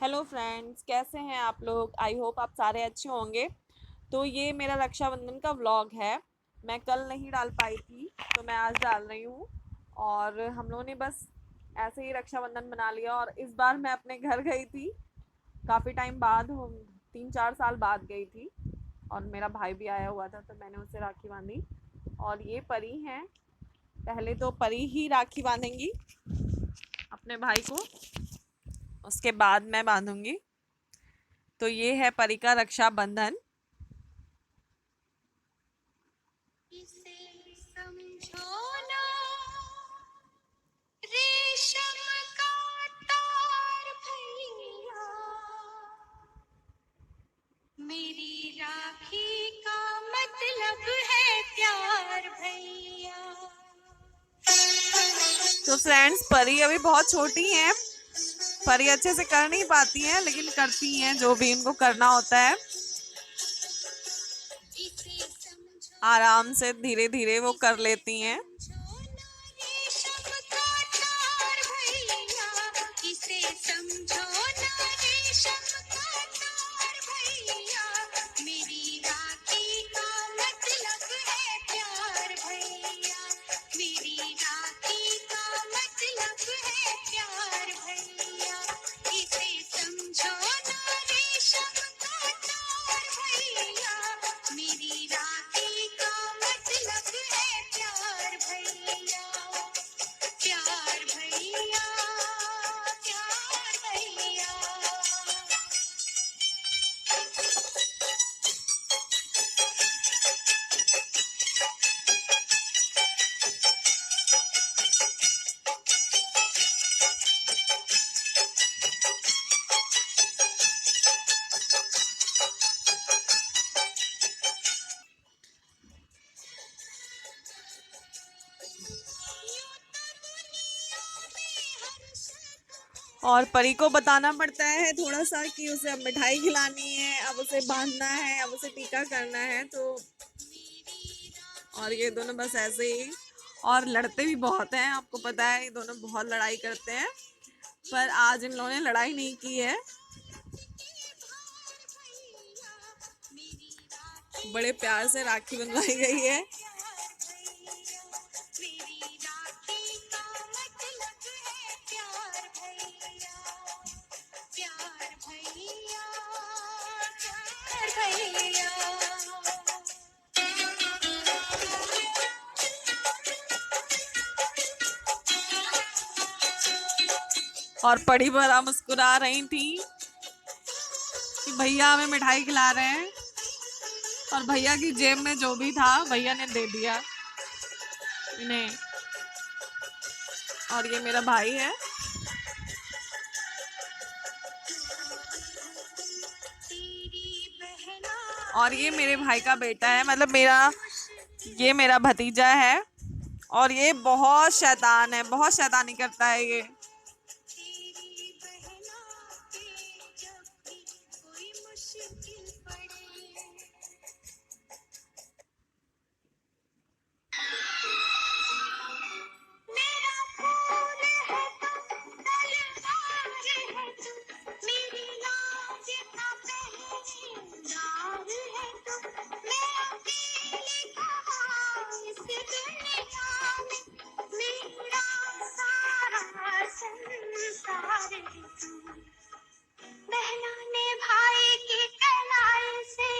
Hello friends, कैसे हैं आप लोग? आई होप आप सारे अच्छे होंगे। तो ये मेरा रक्षाबंधन का व्लॉग है। मैं कल नहीं डाल पाई थी, तो मैं आज डाल रही हूँ। और हम लोगों ने बस ऐसे ही रक्षाबंधन मना लिया। और इस बार मैं अपने घर गई थी, काफ़ी टाइम बाद, 3-4 साल बाद गई थी। और मेरा भाई भी आया हुआ था, तो मैंने उसे राखी बांधी। और ये परी हैं। पहले तो परी ही राखी बांधेंगी अपने भाई को, उसके बाद मैं बांधूंगी। तो ये है परी का रक्षाबंधन। इसे समझो ना, रेशम का तार भैया, मेरी राखी का मतलब है प्यार भैया। तो फ्रेंड्स, परी अभी बहुत छोटी हैं। परी अच्छे से कर नहीं पाती हैं, लेकिन करती हैं जो भी उनको करना होता है। इसे समझो आराम ना, से धीरे धीरे वो कर इसे लेती हैं। समझो ना, रेशम का तार भैया, इसे समझो ना, रेशम का तार भैया, मेरी राखी का मतलब है प्यार भैया, मेरी राखी का मतलब है प्यार भैया, इसे समझो ना, रेशम का तार भैया, मेरी राखी का मतलब है प्यार भैया, प्यार भैया, प्यार भैया। यूं तो दुनिया में हर शख्स और परी को बताना पड़ता है थोड़ा सा कि उसे अब मिठाई खिलानी है, अब उसे बांधना है, अब उसे टीका करना है। तो मेरी और राखी ये दोनों बस ऐसे ही। और लड़ते भी बहुत हैं, आपको पता है, ये दोनों बहुत लड़ाई करते हैं। पर आज इन लोगों ने लड़ाई नहीं की है। के भार भैया, मेरी राखी बड़े का प्यार से राखी मतलब बंधवाई गई है है। प्यार भैया, मेरी राखी का मतलब है प्यार भैया, प्यार भैया, प्यार भैया। और परी बड़ा मुस्कुरा रही थी कि भैया हमें मिठाई खिला रहे हैं। और भैया की जेब में जो भी था भैया ने दे दिया इन्हें। और ये मेरा भाई है। तेरी बहना और ये मेरे भाई का बेटा है, मतलब मेरा, ये मेरा भतीजा है। और ये बहुत शैतान है, बहुत शैतानी करता है ये। तेरी बहना पे जब भी कोई मुश्किल पड़े, मेरा फूल है तो तलवार है तू, मेरी लाज का पहरेदार है तू, मैं अकेली कहाँ इस दुनिया में, मेरा सारा संसार है तू, बहना ने भाई की कलाई से,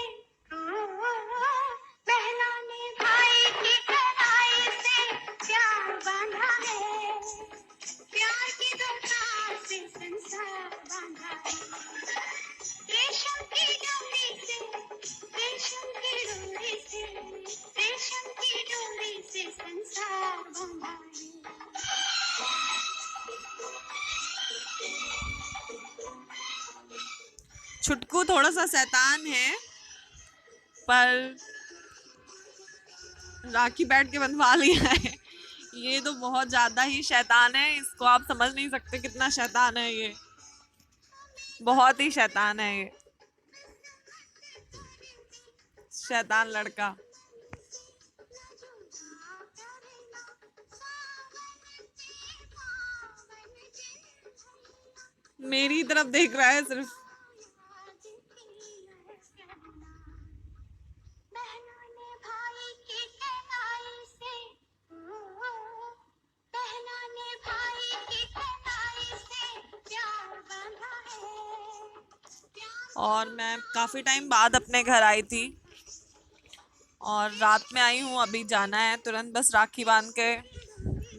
बहना ने भाई की कलाई से प्यार बांधा है, प्यार की दोस्तार से संसार बांधा है, रेशम की डोरी से, रेशम की डोरी से, रेशम की डोरी से संसार बांधा छुटकू थोड़ा सा शैतान है, पर राखी बैठ के बंधवा लिया है। ये तो बहुत ज्यादा ही शैतान है, इसको आप समझ नहीं सकते कितना शैतान है ये। बहुत ही शैतान है ये, शैतान लड़का। मेरी तरफ देख रहा है सिर्फ। बहनों ने भाई की कलाई से, बहनों ने भाई की कलाई से प्यार बांधा है, और मैं काफ़ी टाइम बाद अपने घर आई थी और रात में आई हूँ। अभी जाना है तुरंत, बस राखी बांध के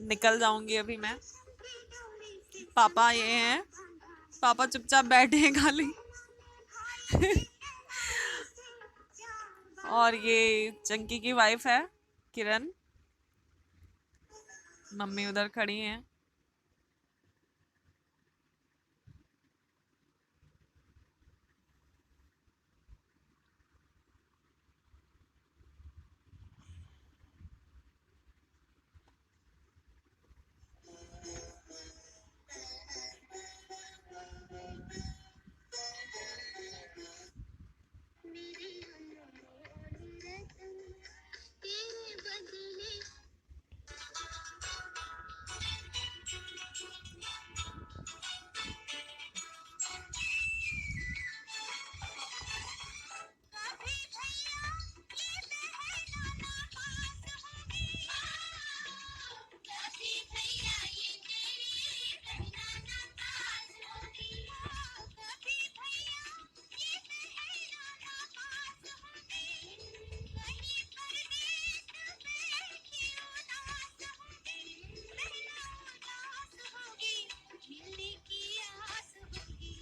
निकल जाऊंगी अभी मैं। पापा ये हैं, पापा चुपचाप बैठे हैं खाली। और ये चंकी की वाइफ है किरण, मम्मी उधर खड़ी हैं। मेरी अनमोल रतन तेरे बदले। कभी भैया ये बहनों ना पास होगी, कभी भैया ये तेरी बहना ना पास होगी, कभी भैया ये बहनों ना पास होगी, कहीं परदेस में क्यों उदास होगी, बहना उदास होगी, मिलने की आस होगी,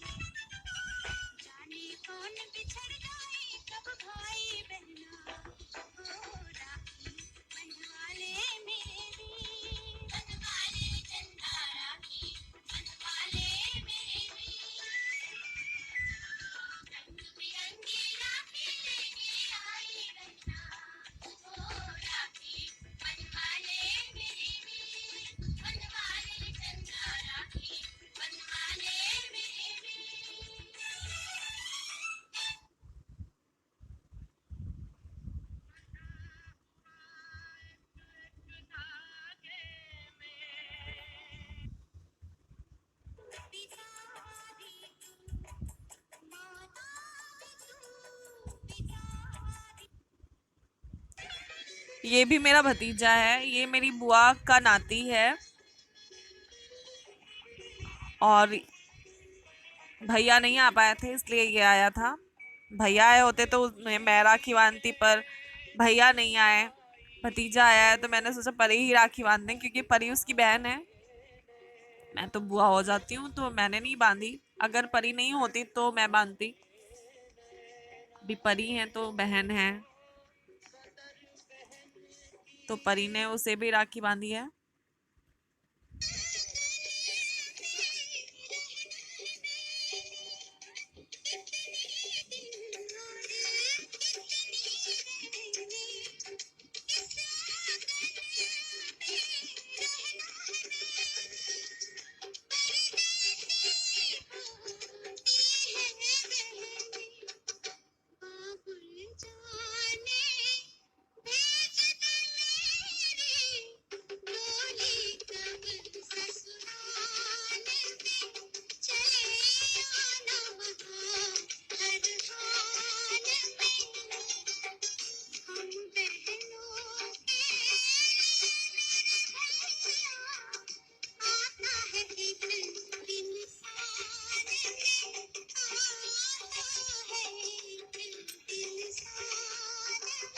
जाने कौन बिछड़ गए कब भाई बहना, ओ राखी बनवाले मेरे वीर, बनवाले चंदा राखी बनवाले मेरे वीर, रंग बिरंगी राखी लेके आई बहना, ओ राखी बनवाले मेरे वीर, बनवाले चंदा राखी बनवाले मेरे वीर। पिता भी तू, माता भी तू, पिता भी। ये भी मेरा भतीजा है, ये मेरी बुआ का नाती है। और भैया नहीं आ पाए थे इसलिए ये आया था। भैया आए होते तो मैं राखी बांधती, पर भैया नहीं आए, भतीजा आया है तो मैंने सोचा परी ही राखी बांध दें, क्योंकि परी उसकी बहन है। मैं तो बुआ हो जाती हूँ तो मैंने नहीं बांधी। अगर परी नहीं होती तो मैं बांधती। अभी परी है तो बहन है, तो परी ने उसे भी राखी बांधी है। बाबुल जाने भेज दे मेरी डोली कब ससुराल में, चले आना वहाँ हर हाल में, हम बहनों के आता है एक दिन साल में, आता है एक दिन साल में।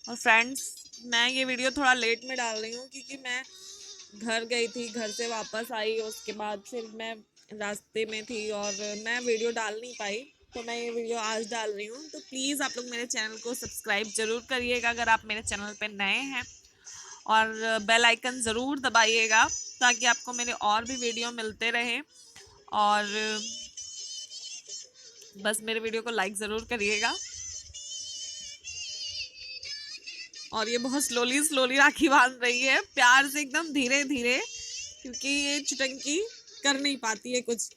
और फ्रेंड्स, मैं ये वीडियो थोड़ा लेट में डाल रही हूँ क्योंकि मैं घर गई थी, घर से वापस आई, उसके बाद फिर मैं रास्ते में थी और मैं वीडियो डाल नहीं पाई। तो मैं ये वीडियो आज डाल रही हूँ। तो प्लीज़ आप लोग मेरे चैनल को सब्सक्राइब ज़रूर करिएगा अगर आप मेरे चैनल पे नए हैं, और बेल आइकन ज़रूर दबाइएगा ताकि आपको मेरे और भी वीडियो मिलते रहें। और बस मेरे वीडियो को लाइक ज़रूर करिएगा। और ये बहुत स्लोली स्लोली राखी बांध रही है, प्यार से एकदम धीरे धीरे, क्योंकि ये चुटंकी कर नहीं पाती है कुछ।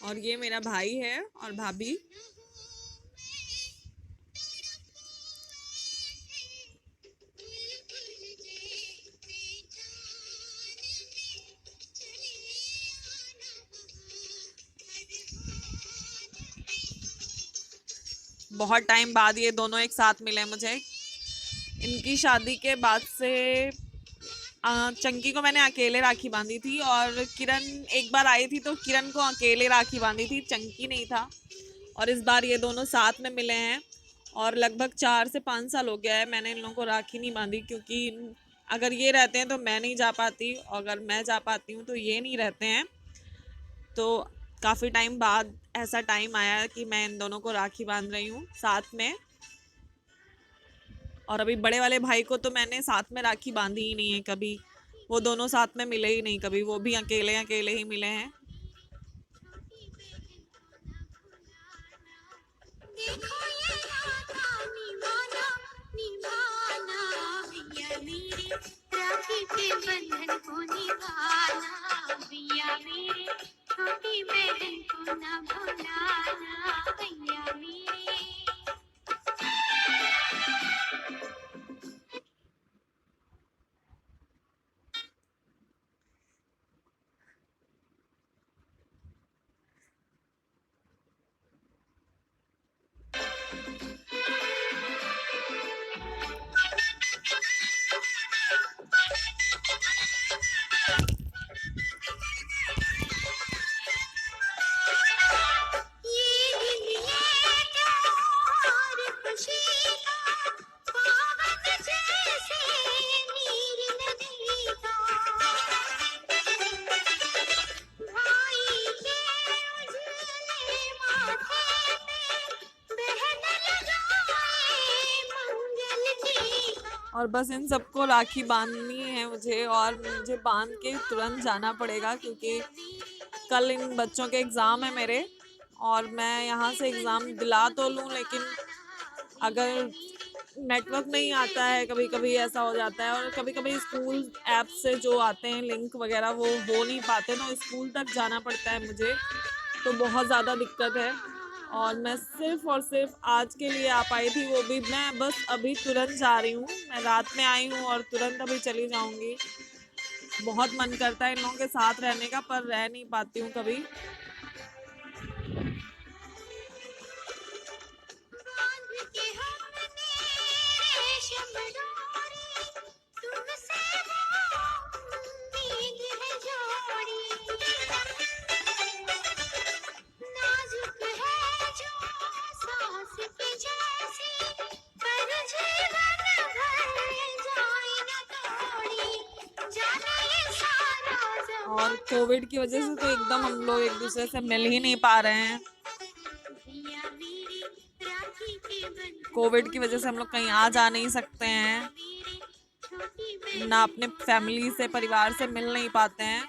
और ये मेरा भाई है और भाभी। बहुत टाइम बाद ये दोनों एक साथ मिले मुझे। इनकी शादी के बाद से चंकी को मैंने अकेले राखी बांधी थी, और किरण एक बार आई थी तो किरण को अकेले राखी बांधी थी, चंकी नहीं था। और इस बार ये दोनों साथ में मिले हैं, और लगभग 4 से 5 साल हो गया है मैंने इन लोगों को राखी नहीं बांधी, क्योंकि अगर ये रहते हैं तो मैं नहीं जा पाती, और अगर मैं जा पाती हूँ तो ये नहीं रहते हैं। तो काफ़ी टाइम बाद ऐसा टाइम आया कि मैं इन दोनों को राखी बांध रही हूँ साथ में। और अभी बड़े वाले भाई को तो मैंने साथ में राखी बांधी ही नहीं है कभी, वो दोनों साथ में मिले ही नहीं कभी, वो भी अकेले अकेले ही मिले हैं। देखो ये नाता निभाना निभाना भैया मेरे राखी के बंधन को निभाना भैया मेरे छोटी बहन को न भुलाना भैया मेरे। और बस इन सबको राखी बांधनी है मुझे, और मुझे बांध के तुरंत जाना पड़ेगा, क्योंकि कल इन बच्चों के एग्ज़ाम है मेरे, और मैं यहाँ से एग्ज़ाम दिला तो लूँ, लेकिन अगर नेटवर्क नहीं आता है, कभी कभी ऐसा हो जाता है, और कभी कभी स्कूल ऐप से जो आते हैं लिंक वगैरह वो हो नहीं पाते, तो स्कूल तक जाना पड़ता है मुझे, तो बहुत ज़्यादा दिक्कत है। और मैं सिर्फ और सिर्फ आज के लिए आ पाई थी, वो भी मैं बस अभी तुरंत जा रही हूँ, मैं रात में आई हूँ और तुरंत अभी चली जाऊँगी। बहुत मन करता है इन लोगों के साथ रहने का, पर रह नहीं पाती हूँ कभी। और कोविड की वजह से तो एकदम हम लोग एक दूसरे से मिल ही नहीं पा रहे हैं। कोविड की वजह से हम लोग कहीं आ जा नहीं सकते हैं, ना अपने फैमिली से परिवार से मिल नहीं पाते हैं।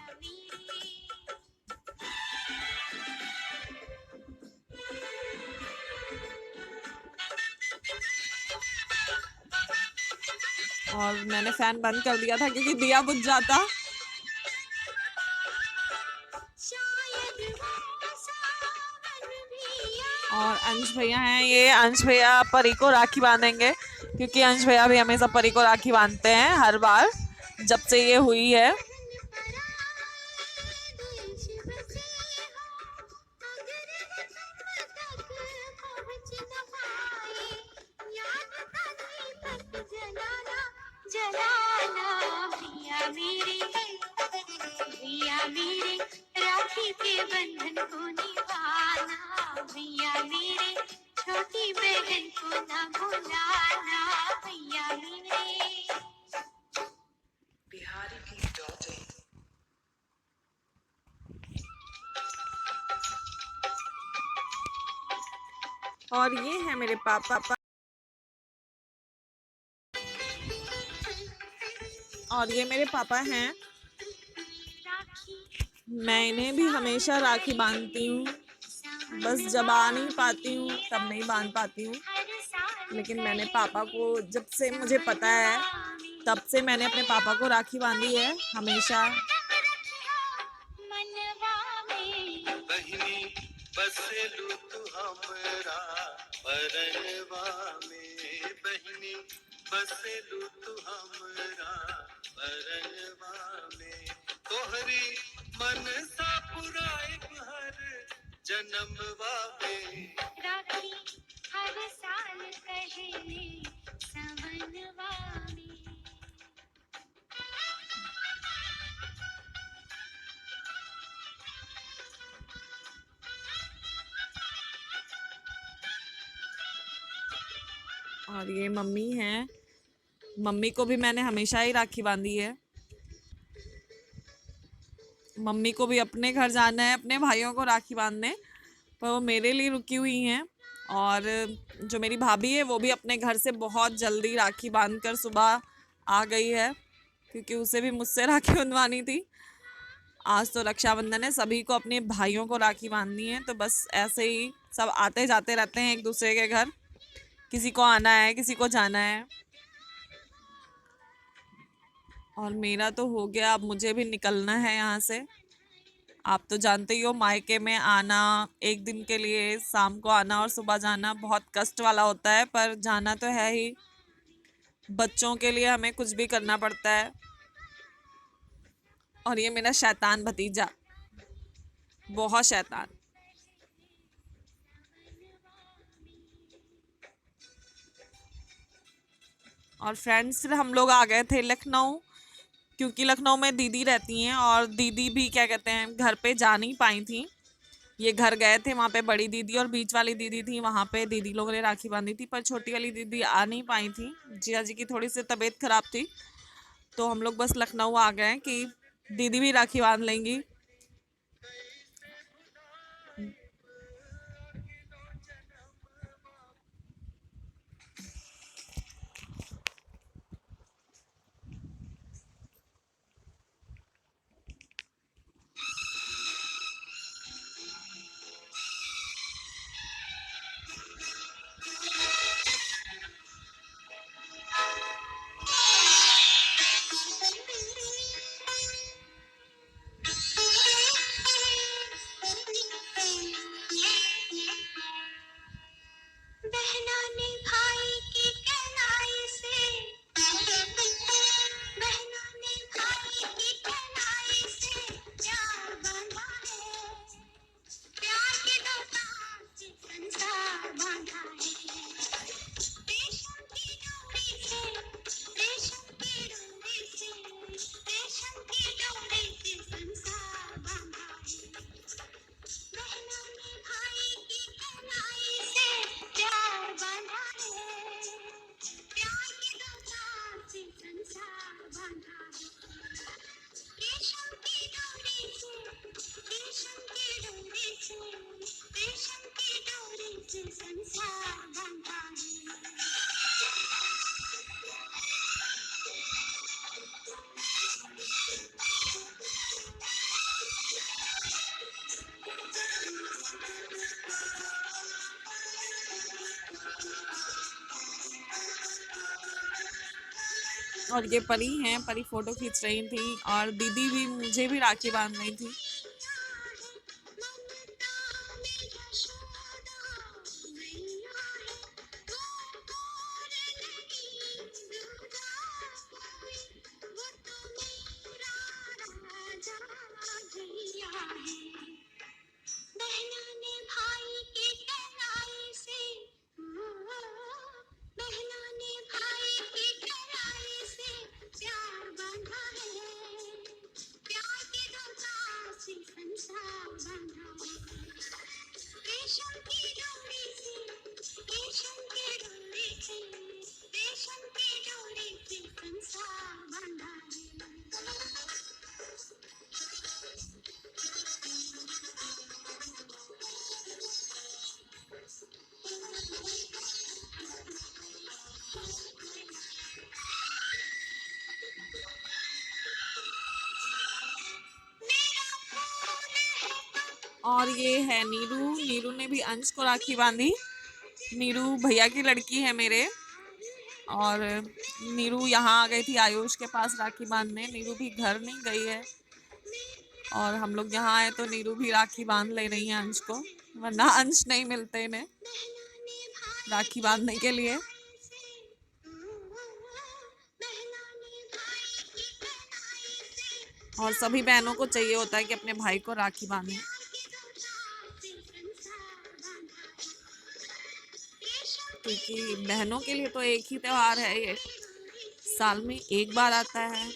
और मैंने फैन बंद कर दिया था क्योंकि दिया बुझ जाता। और अंश भैया हैं, ये अंश भैया परी को राखी बांधेंगे, क्योंकि अंश भैया भी हमेशा परी को राखी बांधते हैं हर बार जब से ये हुई है। राखी के बंधन को निभाना भैया मेरे छोटी बहन को न भुलाना भैया मेरे। बिहारी की डॉटर। और ये है मेरे पापा, और ये मेरे पापा हैं। मैं इन्हें भी हमेशा राखी बांधती हूँ, बस जब आ नहीं पाती हूँ तब नहीं बांध पाती हूँ। लेकिन मैंने पापा को, जब से मुझे पता है तब से मैंने अपने पापा को राखी बांधी है हमेशा। बहिनी बसेलू तू हमरा परनवा में, बहिनी बसेलू तू हमरा परनवा में, तोहरी मन सा पुराए हर जन्मवा में। राखी हर और ये मम्मी हैं, मम्मी को भी मैंने हमेशा ही राखी बांधी है। मम्मी को भी अपने घर जाना है अपने भाइयों को राखी बांधने, पर वो मेरे लिए रुकी हुई हैं। और जो मेरी भाभी है वो भी अपने घर से बहुत जल्दी राखी बांधकर सुबह आ गई है, क्योंकि उसे भी मुझसे राखी बंधवानी थी। आज तो रक्षाबंधन है, सभी को अपने भाइयों को राखी बांधनी है, तो बस ऐसे ही सब आते जाते रहते हैं एक दूसरे के घर, किसी को आना है किसी को जाना है। और मेरा तो हो गया, अब मुझे भी निकलना है यहाँ से। आप तो जानते ही हो, मायके में आना एक दिन के लिए, शाम को आना और सुबह जाना बहुत कष्ट वाला होता है, पर जाना तो है ही। बच्चों के लिए हमें कुछ भी करना पड़ता है। और ये मेरा शैतान भतीजा, बहुत शैतान। और फ्रेंड्स फिर हम लोग आ गए थे लखनऊ, क्योंकि लखनऊ में दीदी रहती हैं और दीदी भी क्या कहते हैं घर पे जा नहीं पाई थी। ये घर गए थे, वहाँ पे बड़ी दीदी और बीच वाली दीदी थी, वहाँ पे दीदी लोगों ने राखी बांधी थी, पर छोटी वाली दीदी आ नहीं पाई थी। जिया जी की थोड़ी सी तबीयत खराब थी, तो हम लोग बस लखनऊ आ गए कि दीदी भी राखी बांध लेंगी। बहना ने भाई की कलाई से, बहना ने भाई की कलाई से प्यार बांधा है, प्यार की दो तार से संसार बांधा है। रेशम की डोरी से, रेशम की डोरी से, रेशम की डोरी से संसार बांधा है। बहना ने भाई की कलाई से प्यार बांधा है, प्यार की दो तार से संसार बांधा है। रेशम की डोरी से, रेशम की डोरी से, रेशम की डोरी से संसार बांधा है। और ये परी हैं, परी फोटो खींच रही थी, और दीदी भी मुझे भी राखी बांध रही थी। बहना ने भाई की कलाई से, बहना ने भाई की कलाई से प्यार बांधा है, प्यार की दो तार से संसार बांधा है। रेशम की डोरी से, रेशम की डोरी से, रेशम की डोरी से संसार बांधा है। और ये है नीरू, नीरू ने भी अंश को राखी बांधी। नीरू भैया की लड़की है मेरे, और नीरू यहाँ आ गई थी आयुष के पास राखी बांधने। नीरू भी घर नहीं गई है, और हम लोग यहाँ आए तो नीरू भी राखी बांध ले रही है अंश को, वरना अंश नहीं मिलते इन्हें राखी बांधने के लिए। और सभी बहनों को चाहिए होता है कि अपने भाई को राखी बांधें, क्योंकि बहनों के लिए तो एक ही त्योहार है ये, साल में एक बार आता है।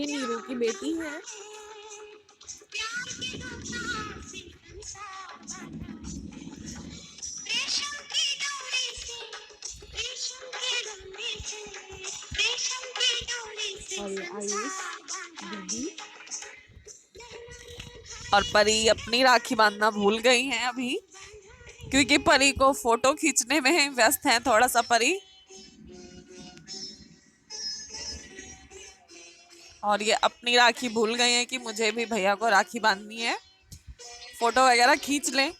ये नीरू की बेटी है। प्यार की दुकान से संसार बांधा रेशम की डोरी से रेशम की डोरी से रेशम की डोरी से और ये आयुष संसार बांधा दीदी है और परी अपनी राखी बांधना भूल गई हैं अभी, क्योंकि परी को फोटो खींचने में व्यस्त हैं थोड़ा सा परी। और ये अपनी राखी भूल गई हैं कि मुझे भी भैया को राखी बांधनी है, फोटो वगैरह खींच लें।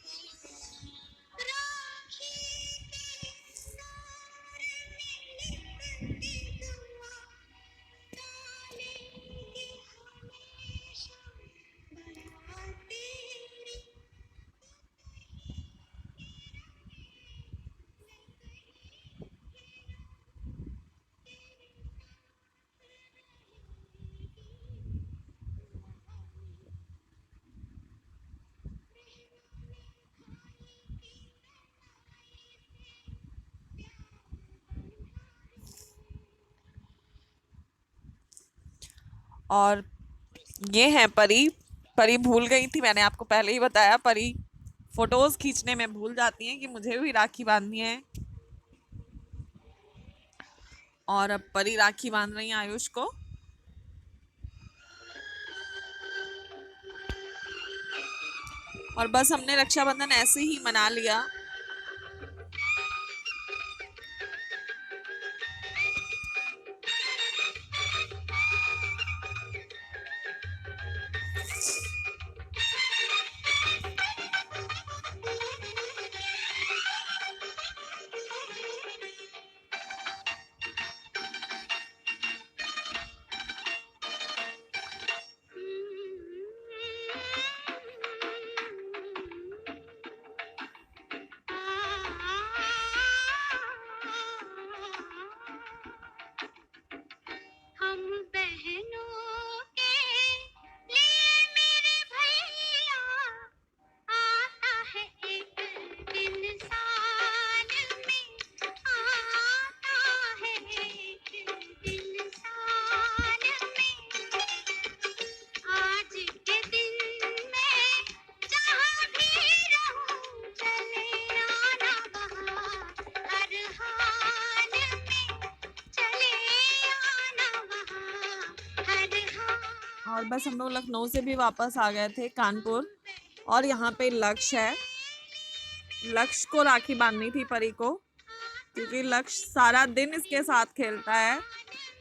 और ये हैं परी। परी भूल गई थी, मैंने आपको पहले ही बताया, परी फोटोज खींचने में भूल जाती हैं कि मुझे भी राखी बांधनी है। और अब परी राखी बांध रही है आयुष को। और बस हमने रक्षाबंधन ऐसे ही मना लिया। हम बहनों के लिए मेरे भैया आता है एक दिन साल में आता है एक दिन साल में आज के दिन में जहाँ भी रहूं चले आना वहाँ हर हाल में चले आना वहाँ हर हाल और बस हम लोग लखनऊ से भी वापस आ गए थे कानपुर। और यहाँ पे लक्ष्य है, लक्ष्य को राखी बांधनी थी परी को, क्योंकि लक्ष्य सारा दिन इसके साथ खेलता है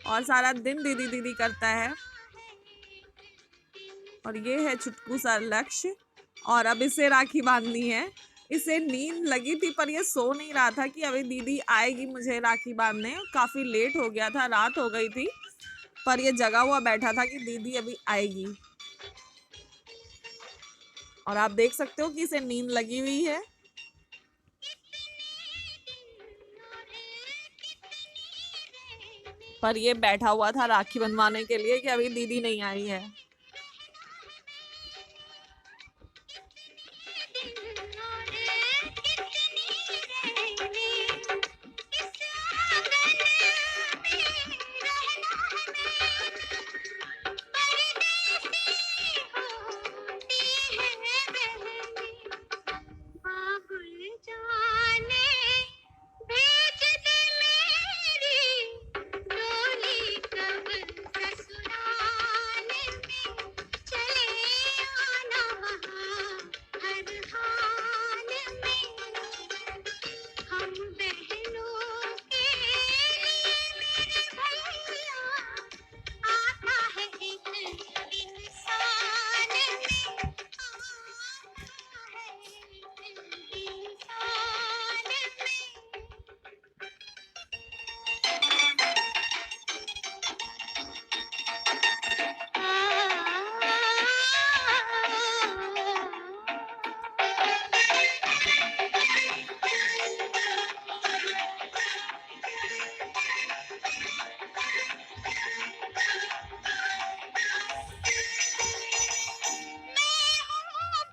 और सारा दिन दीदी दीदी करता है। और ये है छुटकू सा लक्ष्य, और अब इसे राखी बांधनी है। इसे नींद लगी थी पर ये सो नहीं रहा था कि अभी दीदी आएगी मुझे राखी बांधने। काफ़ी लेट हो गया था, रात हो गई थी, पर ये जगा हुआ बैठा था कि दीदी अभी आएगी। और आप देख सकते हो कि इसे नींद लगी हुई है। पर ये बैठा हुआ था राखी बनवाने के लिए कि अभी दीदी नहीं आई है। हम बहनों के लिए भैया आता है एक दिन साल में आता है एक दिन साल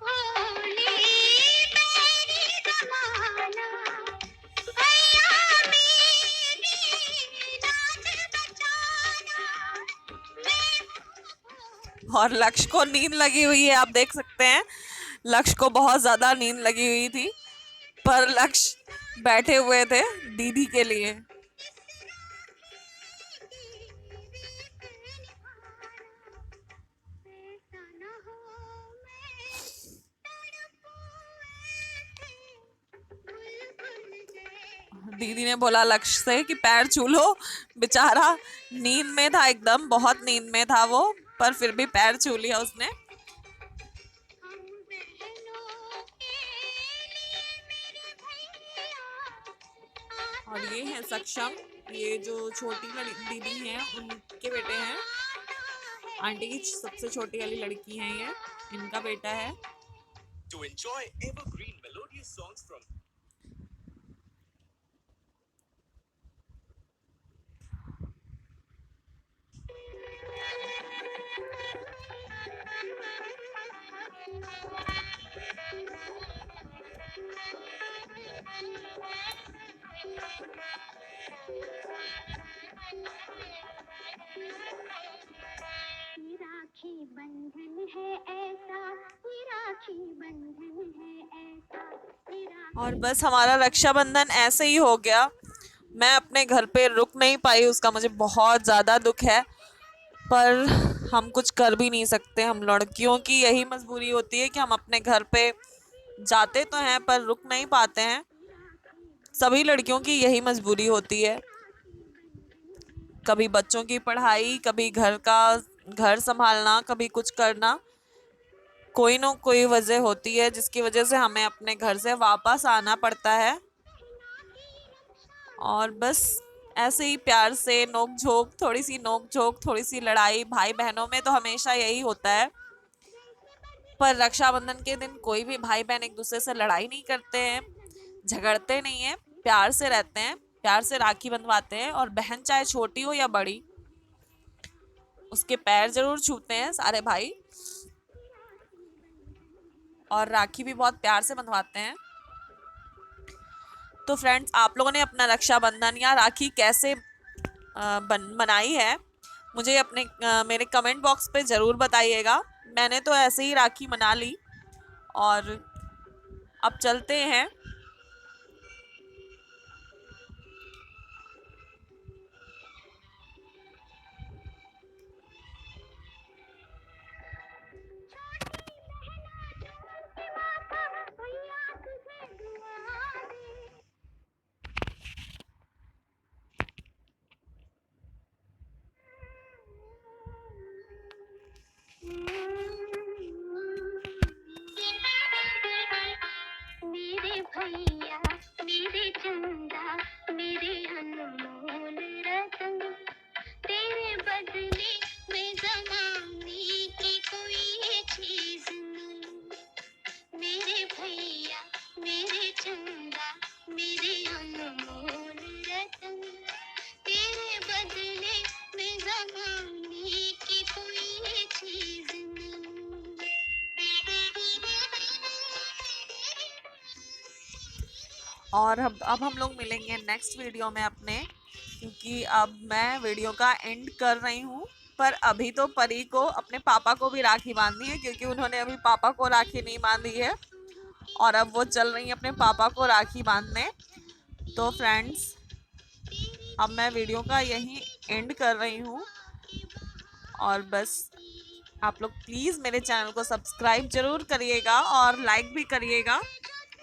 भोली मेरी जमाना भैया मेरी लाज बचाना मैं और लक्ष्य को नींद लगी हुई है, आप देख सकते हैं लक्ष्य को बहुत ज़्यादा नींद लगी हुई थी, पर लक्ष्य बैठे हुए थे दीदी के लिए। दीदी ने बोला लक्ष्य से कि पैर छू लो, बेचारा नींद में था, एकदम बहुत नींद में था वो, पर फिर भी पैर छू लिया उसने। और ये है सक्षम, ये जो छोटी दीदी हैं उनके बेटे हैं, आंटी की सबसे छोटी वाली लड़की है ये, इनका बेटा है। To enjoy evergreen melodious songs from राखी बंधन है ऐसा, राखी बंधन है ऐसा। और बस हमारा रक्षाबंधन ऐसे ही हो गया। मैं अपने घर पे रुक नहीं पाई, उसका मुझे बहुत ज़्यादा दुख है, पर हम कुछ कर भी नहीं सकते। हम लड़कियों की यही मजबूरी होती है कि हम अपने घर पे जाते तो हैं पर रुक नहीं पाते हैं। सभी लड़कियों की यही मजबूरी होती है, कभी बच्चों की पढ़ाई, कभी घर संभालना, कभी कुछ करना, कोई ना कोई वजह होती है जिसकी वजह से हमें अपने घर से वापस आना पड़ता है। और बस ऐसे ही प्यार से नोक झोंक, थोड़ी सी नोक झोंक, थोड़ी सी लड़ाई, भाई बहनों में तो हमेशा यही होता है। पर रक्षाबंधन के दिन कोई भी भाई बहन एक दूसरे से लड़ाई नहीं करते हैं, झगड़ते नहीं हैं, प्यार से रहते हैं, प्यार से राखी बंधवाते हैं। और बहन चाहे छोटी हो या बड़ी, उसके पैर जरूर छूते हैं सारे भाई, और राखी भी बहुत प्यार से बंधवाते हैं। तो फ्रेंड्स, आप लोगों ने अपना रक्षाबंधन या राखी कैसे मनाई है, मुझे मेरे कमेंट बॉक्स पे ज़रूर बताइएगा। मैंने तो ऐसे ही राखी मना ली। और अब चलते हैं। मेरे भैया, मेरे चंदा, मेरे अनमोल रतन, तेरे बदले में जमाने की कोई चीज नहीं। मेरे भैया, मेरे चंदा, मेरे अनमोल रतन, तेरे बदले में जमाने की कोई चीज नहीं। और अब हम लोग मिलेंगे नेक्स्ट वीडियो में अपने, क्योंकि अब मैं वीडियो का एंड कर रही हूँ। पर अभी तो परी को अपने पापा को भी राखी बांधनी है, क्योंकि उन्होंने अभी पापा को राखी नहीं बांधी है, और अब वो चल रही है अपने पापा को राखी बांधने। तो फ्रेंड्स, अब मैं वीडियो का यहीं एंड कर रही हूँ। और बस आप लोग प्लीज़ मेरे चैनल को सब्सक्राइब ज़रूर करिएगा और लाइक भी करिएगा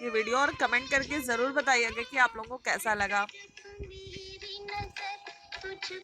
ये वीडियो, और कमेंट करके ज़रूर बताइएगा कि आप लोगों को कैसा लगा। मेरी नजर तुझ